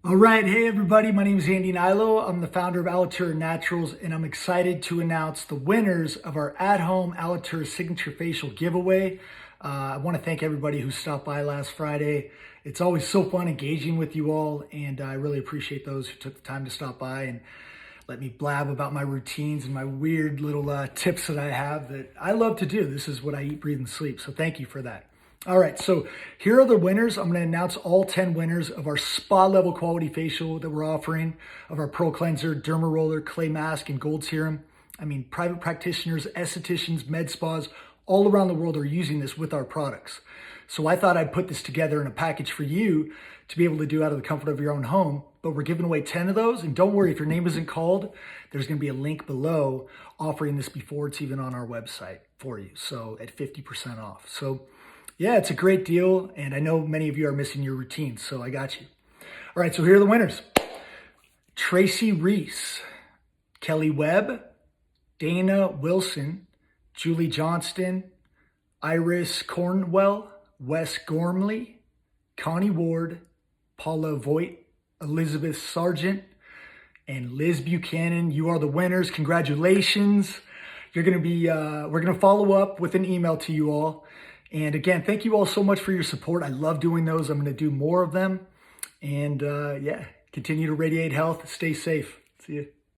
All right, hey everybody, my name is Andy Hnilo. I'm the founder of Alitura Naturals, and I'm excited to announce the winners of our at-home Alitura Signature Facial giveaway. I want to thank everybody who stopped by last Friday. It's always so fun engaging with you all, and I really appreciate those who took the time to stop by and let me blab about my routines and my weird little tips that I have that I love to do. This is what I eat, breathe, and sleep, so thank you for that. All right, so here are the winners. I'm going to announce all 10 winners of our spa level quality facial that we're offering, of our Pro Cleanser, Derma Roller, Clay Mask, and Gold Serum. I mean, private practitioners, estheticians, med spas, all around the world are using this with our products. So I thought I'd put this together in a package for you to be able to do out of the comfort of your own home. But we're giving away 10 of those. And don't worry, if your name isn't called, there's going to be a link below offering this before it's even on our website for you. So at 50% off. So yeah, it's a great deal, and I know many of you are missing your routines, so I got you. All right, so here are the winners. Tracy Reese, Kelly Webb, Dana Wilson, Julie Johnston, Iris Cornwell, Wes Gormley, Connie Ward, Paula Voigt, Elizabeth Sargent, and Liz Buchanan. You are the winners. Congratulations. You're going to be, we're going to follow up with an email to you all. And again, thank you all so much for your support. I love doing those. I'm going to do more of them. And yeah, continue to radiate health. Stay safe. See you.